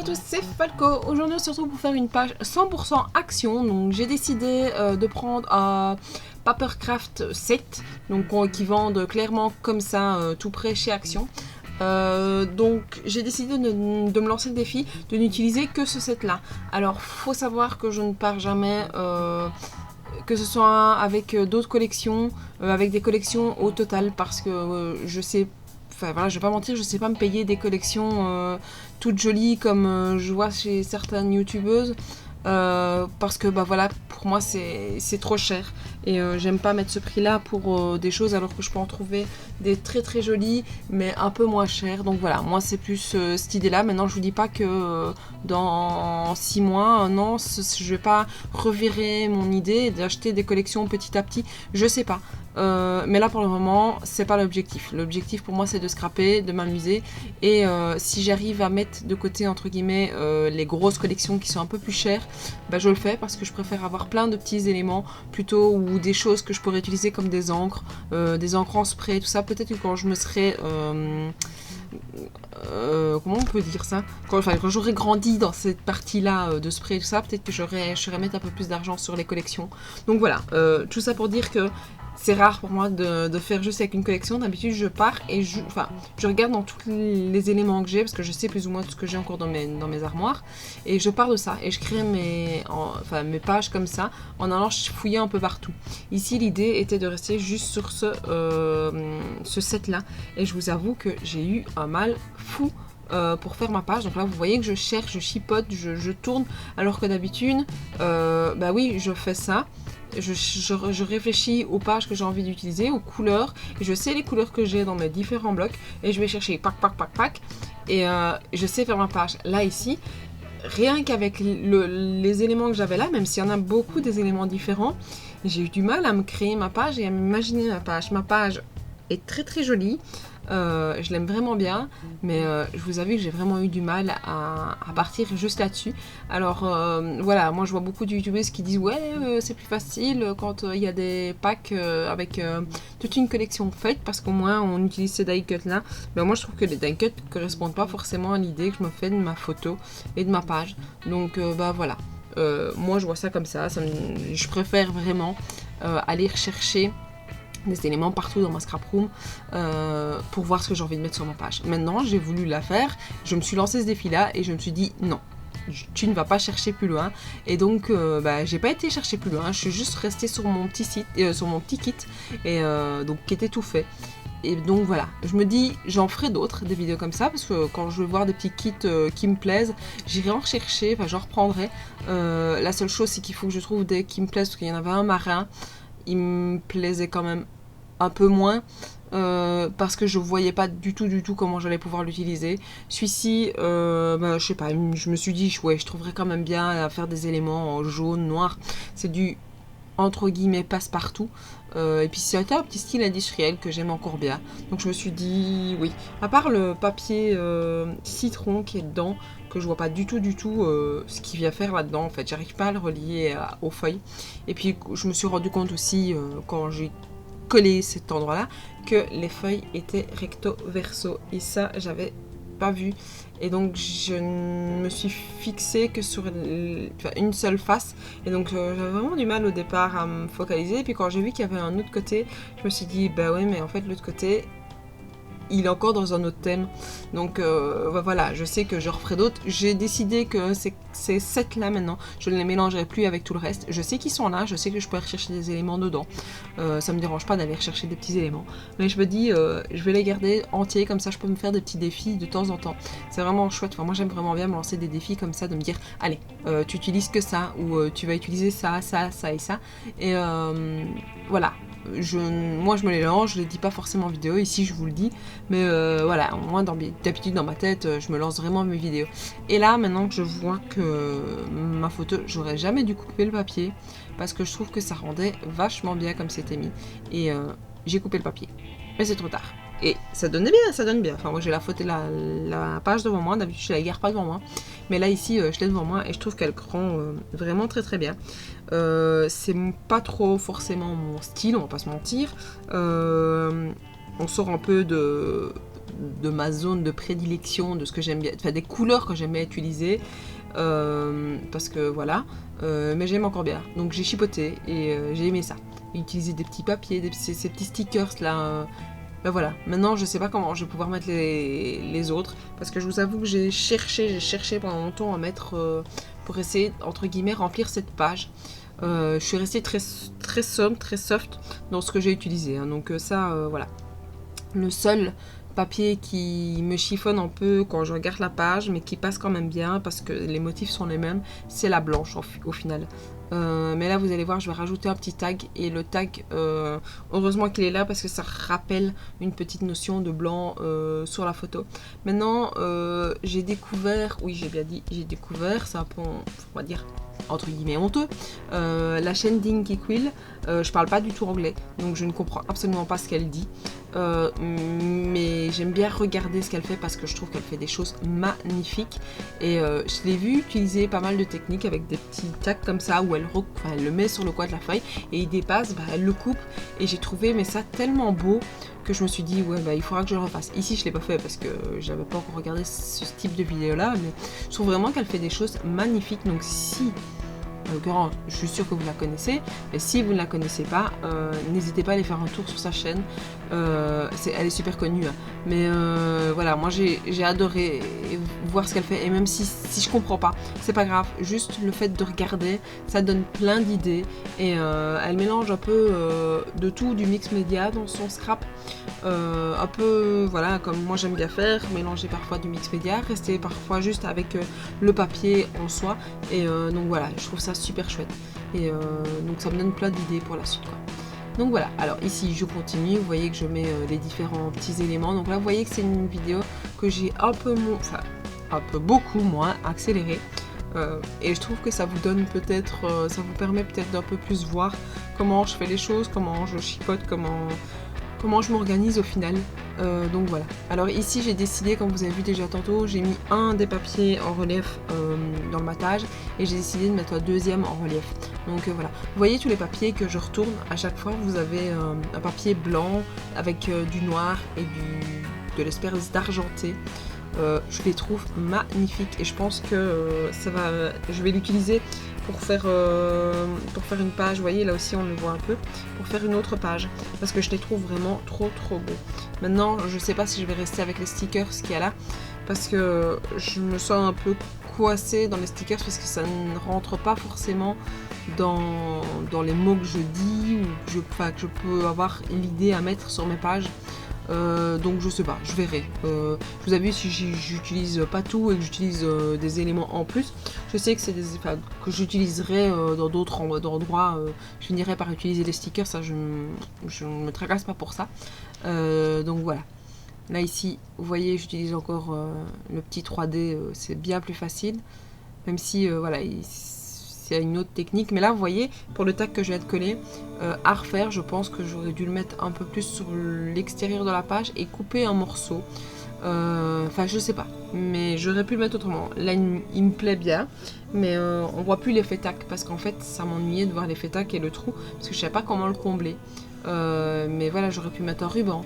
à tous, c'est Falco. Aujourd'hui on se retrouve pour faire une page 100% action. Donc j'ai décidé de prendre un Papercraft 7, donc qui vendent clairement comme ça tout près chez Action. Donc j'ai décidé de me lancer le défi de n'utiliser que ce set là. Alors faut savoir que je ne pars jamais que ce soit avec d'autres collections, avec des collections au total, parce que je sais, enfin voilà, je vais pas mentir, je sais pas me payer des collections toutes jolies comme je vois chez certaines youtubeuses. Parce que bah voilà, pour moi c'est trop cher et j'aime pas mettre ce prix là pour des choses alors que je peux en trouver des très très jolies mais un peu moins chères. Donc voilà, moi c'est plus cette idée là. Maintenant je vous dis pas que dans 6 mois, non, je vais pas revirer mon idée d'acheter des collections petit à petit, je sais pas. Mais là pour le moment c'est pas l'objectif. L'objectif pour moi c'est de scraper, de m'amuser et si j'arrive à mettre de côté entre guillemets les grosses collections qui sont un peu plus chères, bah, je le fais parce que je préfère avoir plein de petits éléments plutôt ou des choses que je pourrais utiliser comme des encres en spray, tout ça. Peut-être que quand je me serai comment on peut dire ça, quand j'aurai grandi dans cette partie là de spray et tout ça, peut-être que je saurais mettre un peu plus d'argent sur les collections. Donc voilà, tout ça pour dire que c'est rare pour moi de faire juste avec une collection. D'habitude je pars et je regarde dans tous les éléments que j'ai, parce que je sais plus ou moins tout ce que j'ai encore dans mes armoires, et je pars de ça et je crée mes pages comme ça en allant fouiller un peu partout. Ici l'idée était de rester juste sur ce set là, et je vous avoue que j'ai eu un mal fou pour faire ma page. Donc là vous voyez que je cherche, je chipote, je tourne, alors que d'habitude bah oui, je fais ça, je réfléchis aux pages que j'ai envie d'utiliser, aux couleurs, et je sais les couleurs que j'ai dans mes différents blocs et je vais chercher pack et je sais faire ma page. Là ici, rien qu'avec les éléments que j'avais là, même s'il y en a beaucoup des éléments différents, j'ai eu du mal à me créer ma page et à m'imaginer ma page. Ma page est très très jolie. Je l'aime vraiment bien, mais je vous avoue que j'ai vraiment eu du mal à partir juste là-dessus. Alors voilà, moi je vois beaucoup de youtubeuses qui disent ouais c'est plus facile quand il y a des packs avec toute une collection faite, parce qu'au moins on utilise ces die cuts là. Mais moi je trouve que les die cuts ne correspondent pas forcément à l'idée que je me fais de ma photo et de ma page. Donc bah voilà, moi je vois ça comme ça, je préfère vraiment aller rechercher des éléments partout dans ma scrap room pour voir ce que j'ai envie de mettre sur ma page. Maintenant j'ai voulu la faire, je me suis lancé ce défi là et je me suis dit non, tu ne vas pas chercher plus loin, et donc j'ai pas été chercher plus loin, je suis juste restée sur mon petit site, sur mon petit kit, et donc qui était tout fait. Et donc voilà, je me dis j'en ferai d'autres, des vidéos comme ça, parce que quand je vais voir des petits kits qui me plaisent, j'irai en rechercher, enfin j'en reprendrai. La seule chose c'est qu'il faut que je trouve des qui me plaisent, parce qu'il y en avait un marin, il me plaisait quand même un peu moins parce que je voyais pas du tout comment j'allais pouvoir l'utiliser. Celui-ci, je sais pas, je me suis dit ouais, je trouverais quand même bien à faire des éléments en jaune, noir. C'est du entre guillemets passe-partout. Et puis c'est un petit style industriel que j'aime encore bien. Donc je me suis dit oui. À part le papier citron qui est dedans, que je vois pas du tout ce qu'il vient faire là-dedans. En fait, j'arrive pas à le relier aux feuilles. Et puis je me suis rendu compte aussi quand j'ai collé cet endroit-là que les feuilles étaient recto verso. Et ça, j'avais pas vu. Et donc je me suis fixée que sur une seule face, et donc j'avais vraiment du mal au départ à me focaliser. Et puis quand j'ai vu qu'il y avait un autre côté, je me suis dit bah ouais, mais en fait l'autre côté il est encore dans un autre thème. Donc voilà, je sais que je referai d'autres. J'ai décidé que ces 7 là maintenant, je ne les mélangerai plus avec tout le reste. Je sais qu'ils sont là, je sais que je peux rechercher des éléments dedans. Ça me dérange pas d'aller rechercher des petits éléments. Mais je me dis, je vais les garder entiers, comme ça je peux me faire des petits défis de temps en temps. C'est vraiment chouette. Enfin, moi j'aime vraiment bien me lancer des défis comme ça, de me dire, allez, tu utilises que ça, ou tu vas utiliser ça et ça. Et voilà. Moi je me les lance, je les dis pas forcément en vidéo, ici je vous le dis, mais voilà, moi d'habitude dans ma tête je me lance vraiment mes vidéos. Et là maintenant que je vois que ma photo, j'aurais jamais dû couper le papier, parce que je trouve que ça rendait vachement bien comme c'était mis, et j'ai coupé le papier, mais c'est trop tard. Et ça donnait bien, ça donne bien. Enfin, moi j'ai la photo, la page devant moi. D'habitude je la garde pas devant moi, mais là ici je l'ai devant moi et je trouve qu'elle rend vraiment très très bien. C'est pas trop forcément mon style, on va pas se mentir. On sort un peu de de ma zone de prédilection, de ce que j'aime bien, enfin des couleurs que j'aime bien utiliser. Parce que voilà, mais j'aime encore bien. Donc j'ai chipoté et j'ai aimé ça. Utiliser des petits papiers, ces petits stickers là. Ben voilà, maintenant je sais pas comment je vais pouvoir mettre les autres, parce que je vous avoue que j'ai cherché pendant longtemps à mettre, pour essayer, entre guillemets, remplir cette page. Je suis restée très sobre, très soft dans ce que j'ai utilisé, hein. Donc ça, voilà. Le seul papier qui me chiffonne un peu quand je regarde la page, mais qui passe quand même bien, parce que les motifs sont les mêmes, c'est la blanche au final. Mais là vous allez voir, je vais rajouter un petit tag, et le tag, heureusement qu'il est là parce que ça rappelle une petite notion de blanc sur la photo. Maintenant j'ai découvert, oui j'ai bien dit j'ai découvert, c'est un peu, on va dire entre guillemets honteux, la chaîne Dinky Quill. Je parle pas du tout anglais, donc je ne comprends absolument pas ce qu'elle dit. Mais j'aime bien regarder ce qu'elle fait parce que je trouve qu'elle fait des choses magnifiques, et je l'ai vu utiliser pas mal de techniques avec des petits tacs comme ça où elle le met sur le coin de la feuille et il dépasse, elle le coupe, et j'ai trouvé mais ça tellement beau que je me suis dit ouais il faudra que je le refasse. Ici je l'ai pas fait parce que j'avais pas encore regardé ce type de vidéo là, mais je trouve vraiment qu'elle fait des choses magnifiques. Donc si en l'occurrence, je suis sûre que vous la connaissez, mais si vous ne la connaissez pas, n'hésitez pas à aller faire un tour sur sa chaîne. Elle est super connue, hein. Mais voilà, moi j'ai adoré voir ce qu'elle fait, et même si je comprends pas, c'est pas grave, juste le fait de regarder, ça donne plein d'idées, et elle mélange un peu de tout, du mix média dans son scrap, un peu, voilà, comme moi j'aime bien faire, mélanger parfois du mix média, rester parfois juste avec le papier en soi, et donc voilà, je trouve ça super chouette, et donc ça me donne plein d'idées pour la suite, quoi. Donc voilà, alors ici je continue, vous voyez que je mets les différents petits éléments. Donc là vous voyez que c'est une vidéo que j'ai un peu beaucoup moins accélérée, et je trouve que ça vous donne peut-être, ça vous permet peut-être d'un peu plus voir comment je fais les choses, comment je chipote, comment je m'organise au final. Donc voilà. Alors ici j'ai décidé, comme vous avez vu déjà tantôt, j'ai mis un des papiers en relief dans le matage, et j'ai décidé de mettre un deuxième en relief. Donc voilà. Vous voyez tous les papiers que je retourne, à chaque fois vous avez un papier blanc avec du noir et de l'espèce d'argenté. Je les trouve magnifiques, et je pense que je vais l'utiliser pour faire une page. Vous voyez là aussi on le voit un peu, pour faire une autre page, parce que je les trouve vraiment trop beaux. Maintenant je sais pas si je vais rester avec les stickers qu'il y a là, parce que je me sens un peu coincée dans les stickers, parce que ça ne rentre pas forcément dans les mots que je dis, ou que je peux avoir l'idée à mettre sur mes pages. Donc je sais pas, je verrai. Je vous avoue, si j'utilise pas tout et que j'utilise des éléments en plus, je sais que c'est que j'utiliserai dans d'autres endroits. Je finirai par utiliser les stickers, ça je ne me tracasse pas pour ça. Donc voilà. Là ici, vous voyez, j'utilise encore le petit 3D, c'est bien plus facile. Même si voilà, c'est une autre technique, mais là vous voyez, pour le tag que je viens de coller, à refaire, je pense que j'aurais dû le mettre un peu plus sur l'extérieur de la page et couper un morceau. Enfin je sais pas, mais j'aurais pu le mettre autrement. Là il me plaît bien, mais on voit plus l'effet tac, parce qu'en fait ça m'ennuyait de voir l'effet tac et le trou, parce que je savais pas comment le combler. Mais voilà, j'aurais pu mettre un ruban.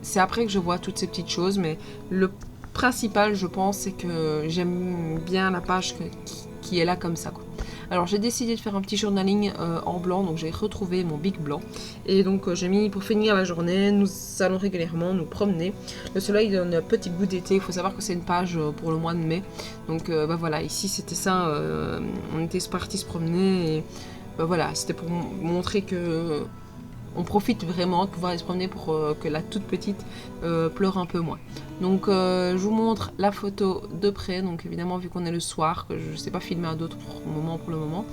C'est après que je vois toutes ces petites choses, mais le principal je pense c'est que j'aime bien la page qui est là comme ça, quoi. Alors j'ai décidé de faire un petit journaling en blanc, donc j'ai retrouvé mon bic blanc, et donc j'ai mis, pour finir la journée, nous allons régulièrement nous promener. Le soleil donne un petit goût d'été, il faut savoir que c'est une page pour le mois de mai, donc voilà, ici c'était ça, on était partis se promener, et voilà, c'était pour montrer que on profite vraiment de pouvoir aller se promener, pour que la toute petite pleure un peu moins. Donc je vous montre la photo de près, donc évidemment vu qu'on est le soir, que je ne sais pas filmer à d'autres moments pour le moment,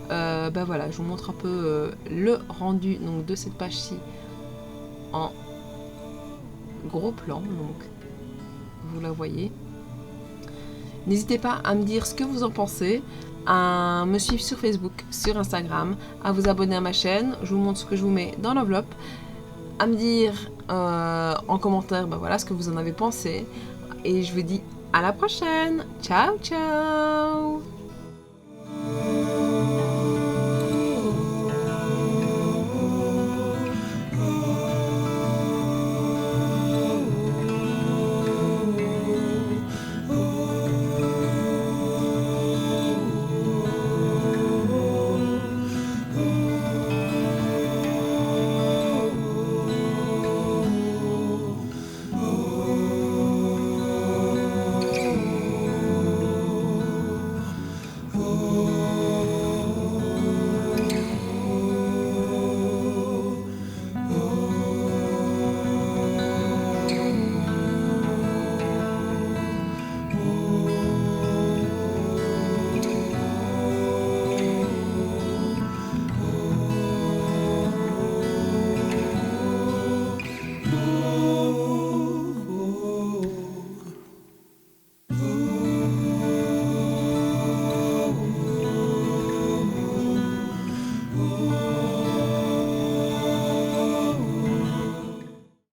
voilà, je vous montre un peu le rendu donc, de cette page-ci en gros plan, donc vous la voyez. N'hésitez pas à me dire ce que vous en pensez, à me suivre sur Facebook, sur Instagram, à vous abonner à ma chaîne, je vous montre ce que je vous mets dans l'enveloppe, à me dire en commentaire voilà, ce que vous en avez pensé, et je vous dis à la prochaine. Ciao ciao.